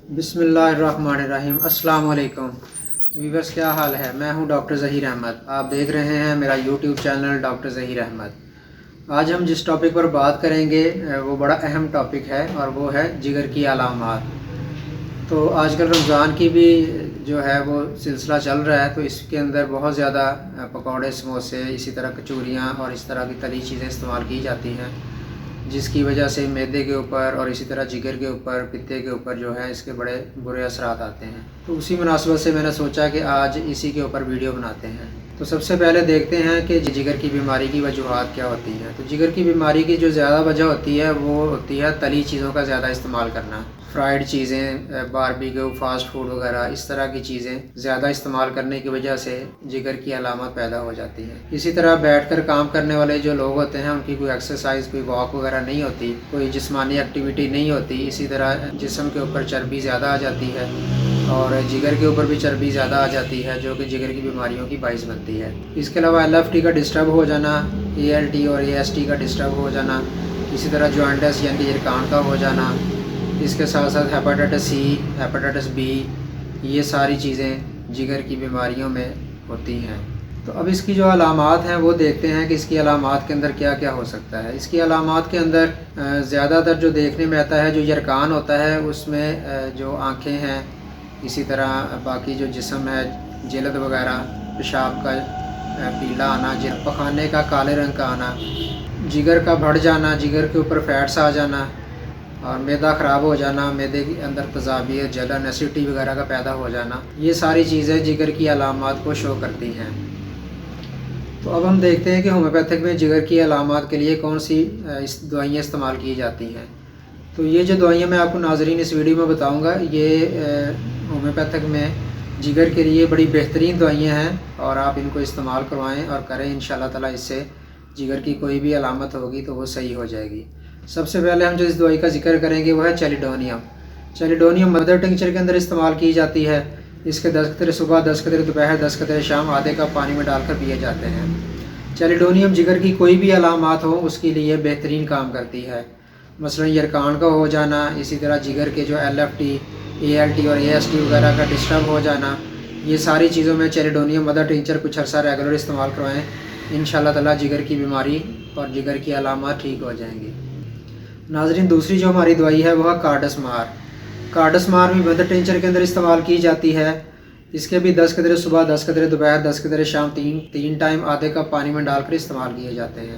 بسم اللہ الرحمن الرحیم۔ السلام علیکم ویورز، کیا حال ہے؟ میں ہوں ڈاکٹر ظہیر احمد۔ آپ دیکھ رہے ہیں میرا YouTube channel doctor Zaheer Ahmad. آج ہم جس ٹاپک پر بات کریں گے وہ بڑا اہم ٹاپک ہے اور وہ ہے جگر کی علامات۔ تو آج کل رمضان کی بھی جو ہے وہ سلسلہ چل رہا ہے، تو اس کے اندر بہت زیادہ پکوڑے، سموسے، اسی طرح کچوریاں اور اس طرح کی تلی چیزیں استعمال کی جاتی ہیں، جس کی وجہ سے معدے کے اوپر اور اسی طرح جگر کے اوپر، پتے کے اوپر جو ہے اس کے بڑے برے اثرات آتے ہیں۔ تو اسی مناسبت سے میں نے سوچا کہ آج اسی کے اوپر ویڈیو بناتے ہیں۔ تو سب سے پہلے دیکھتے ہیں کہ جگر کی بیماری کی وجوہات کیا ہوتی ہیں۔ تو جگر کی بیماری کی جو زیادہ وجہ ہوتی ہے وہ ہوتی ہے تلی چیزوں کا زیادہ استعمال کرنا، فرائیڈ چیزیں، باربیکیو، فاسٹ فوڈ وغیرہ، اس طرح کی چیزیں زیادہ استعمال کرنے کی وجہ سے جگر کی علامات پیدا ہو جاتی ہیں۔ اسی طرح بیٹھ کر کام کرنے والے جو لوگ ہوتے ہیں ان کی کوئی ایکسرسائز، کوئی واک وغیرہ نہیں ہوتی، کوئی جسمانی ایکٹیویٹی نہیں ہوتی، اسی طرح جسم کے اوپر چربی زیادہ آ جاتی ہے اور جگر کے اوپر بھی چربی زیادہ آ جاتی ہے، جو کہ جگر کی بیماریوں کی باعث بنتی ہے۔ اس کے علاوہ LFT کا ڈسٹرب ہو جانا، ALT اور AST کا ڈسٹرب ہو جانا، اسی طرح جوائنٹس یعنی یرکان کا ہو جانا، اس کے ساتھ ساتھ ہیپاٹائٹس C، ہیپاٹائٹس B، یہ ساری چیزیں جگر کی بیماریوں میں ہوتی ہیں۔ تو اب اس کی جو علامات ہیں وہ دیکھتے ہیں کہ اس کی علامات کے اندر کیا کیا ہو سکتا ہے۔ اس کی علامات کے اندر زیادہ تر جو دیکھنے میں آتا ہے، جو یرکان ہوتا ہے اس میں جو آنکھیں ہیں، اسی طرح باقی جو جسم ہے، جلد وغیرہ، پیشاب کا پیلا آنا، پخانے کا کالے رنگ کا آنا، جگر کا بڑھ جانا، جگر کے اوپر فیٹس آ جانا اور معدہ خراب ہو جانا، معدے کے اندر تذابیت، جلن، ایسیڈیٹی وغیرہ کا پیدا ہو جانا، یہ ساری چیزیں جگر کی علامات کو شو کرتی ہیں۔ تو اب ہم دیکھتے ہیں کہ ہومیوپیتھک میں جگر کی علامات کے لیے کون سی دوائیاں استعمال کی جاتی ہیں۔ تو یہ جو دوائیاں میں آپ کو ناظرین اس ویڈیو میں بتاؤں گا، یہ ہومیوپیتھک میں جگر کے لیے بڑی بہترین دوائیاں ہیں اور آپ ان کو استعمال کروائیں اور کریں، انشاءاللہ تعالیٰ اس سے جگر کی کوئی بھی علامت ہوگی تو وہ صحیح ہو جائے گی۔ سب سے پہلے ہم جو اس دوائی کا ذکر کریں گے وہ ہے چیلیڈونیم۔ چیلیڈونیم مدر ٹنکچر کے اندر استعمال کی جاتی ہے۔ اس کے 10 قطرے صبح، 10 قطرے دوپہر، 10 قطرے شام آدھے کپ پانی میں ڈال کر پیے جاتے ہیں۔ چیلیڈونیم جگر کی کوئی بھی علامات ہو اس کے لیے بہترین کام کرتی ہے، مثلا یرکان کا ہو جانا، اسی طرح جگر کے جو LFT، ALT اور AST وغیرہ کا ڈسٹرب ہو جانا، یہ ساری چیزوں میں چیلیڈونیم مدر ٹنکچر کچھ عرصہ ریگولر استعمال کروائیں، انشاءاللہ تعالیٰ جگر کی بیماری اور جگر کی علامات ٹھیک ہو جائیں گی۔ ناظرین، دوسری جو ہماری دوائی ہے وہ ہے کارڈس مار۔ کارڈس مار بھی مدر ٹنکچر کے اندر استعمال کی جاتی ہے۔ اس کے بھی 10 قطرے صبح، 10 قطرے دوپہر، 10 قطرے شام، تین ٹائم آدھے کپ پانی میں ڈال کر استعمال کیے جاتے ہیں۔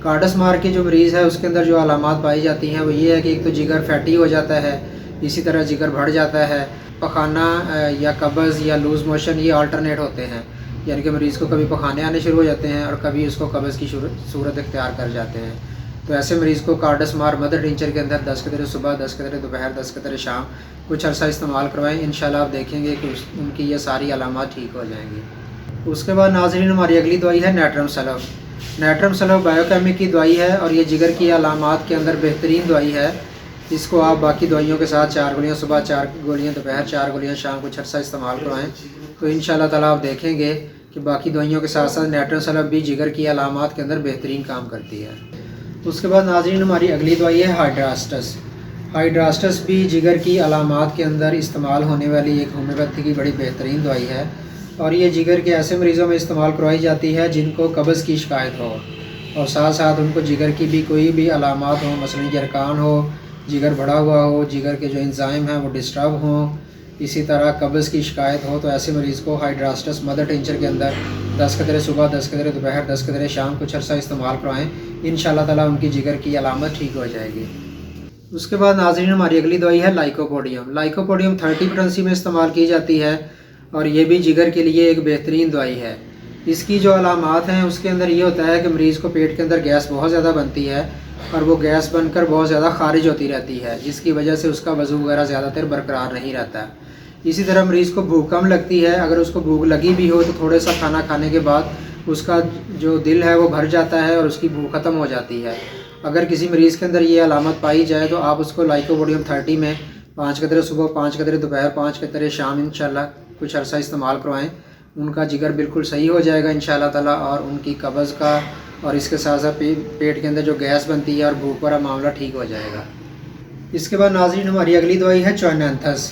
کارڈس مار کے جو مریض ہے اس کے اندر جو علامات پائی جاتی ہیں وہ یہ ہے کہ ایک تو جگر فیٹی ہو جاتا ہے، اسی طرح جگر بڑھ جاتا ہے، پخانہ یا قبض یا لوز موشن یہ آلٹرنیٹ ہوتے ہیں، یعنی کہ مریض کو کبھی پخانے آنے شروع ہو جاتے ہیں اور کبھی اس کو قبض کی صورت اختیار کر جاتے ہیں۔ تو ایسے مریض کو کارڈس مار مدر ٹنکچر کے اندر 10 قطرے صبح، 10 قطرے دوپہر، 10 قطرے شام کچھ عرصہ استعمال کروائیں، انشاءاللہ آپ دیکھیں گے کہ ان کی یہ ساری علامات ٹھیک ہو جائیں گی۔ اس کے بعد ناظرین ہماری اگلی دوائی ہے نیٹرم سلف۔ نیٹرم سلف بایو کیمک کی دوائی ہے اور یہ جگر کی علامات کے اندر بہترین دوائی ہے۔ اس کو آپ باقی دوائیوں کے ساتھ 4 گولیاں صبح، 4 گولیاں دوپہر، 4 گولیاں شام کچھ عرصہ استعمال کروائیں، تو انشاءاللہ تعالیٰ آپ دیکھیں گے کہ باقی دوائیوں کے ساتھ ساتھ نیٹرم سلف بھی جگر کی علامات کے اندر بہترین کام کرتی ہے۔ اس کے بعد ناظرین ہماری اگلی دوائی ہے ہائیڈراسٹس۔ ہائیڈراسٹس بھی جگر کی علامات کے اندر استعمال ہونے والی ایک ہومیوپیتھی کی بڑی بہترین دوائی ہے اور یہ جگر کے ایسے مریضوں میں استعمال کروائی جاتی ہے جن کو قبض کی شکایت ہو اور ساتھ ساتھ ان کو جگر کی بھی کوئی بھی علامات ہوں، مثلا یرکان ہو، جگر بڑھا ہوا ہو، جگر کے جو انزائم ہیں وہ ڈسٹرب ہوں، اسی طرح قبض کی شکایت ہو، تو ایسے مریض کو ہائیڈراسٹس مدر ٹنکچر کے اندر 10 قطرے صبح، 10 قطرے دوپہر، 10 قطرے شام کچھ عرصہ استعمال کروائیں، انشاءاللہ تعالیٰ ان کی جگر کی علامت ٹھیک ہو جائے گی۔ اس کے بعد ناظرین ہماری اگلی دوائی ہے لائکوپوڈیم۔ لائکوپوڈیم 30 پوٹنسی میں استعمال کی جاتی ہے اور یہ بھی جگر کے لیے ایک بہترین دوائی ہے۔ اس کی جو علامات ہیں اس کے اندر یہ ہوتا ہے کہ مریض کو پیٹ کے اندر گیس بہت زیادہ بنتی ہے اور وہ گیس بن کر بہت زیادہ خارج ہوتی رہتی ہے، جس کی وجہ سے اس کا وضو وغیرہ زیادہ تر برقرار نہیں رہتا۔ اسی طرح مریض کو بھوک کم لگتی ہے، اگر اس کو بھوک لگی بھی ہو تو تھوڑے سا کھانا کھانے کے بعد اس کا جو دل ہے وہ بھر جاتا ہے اور اس کی بھوک ختم ہو جاتی ہے۔ اگر کسی مریض کے اندر یہ علامت پائی جائے تو آپ اس کو لائکوپوڈیم 30 میں 5 قطرے صبح، 5 قطرے دوپہر، 5 قطرے شام انشاءاللہ کچھ عرصہ استعمال کروائیں، ان کا جگر بالکل صحیح ہو جائے گا انشاءاللہ تعالیٰ اور ان کی قبض کا اور اس کے ساتھ ساتھ پیٹ کے اندر جو گیس بنتی ہے اور بھوک والا معاملہ ٹھیک ہو جائے گا۔ اس کے بعد ناظرین ہماری اگلی دوائی ہے چوائنانتھس۔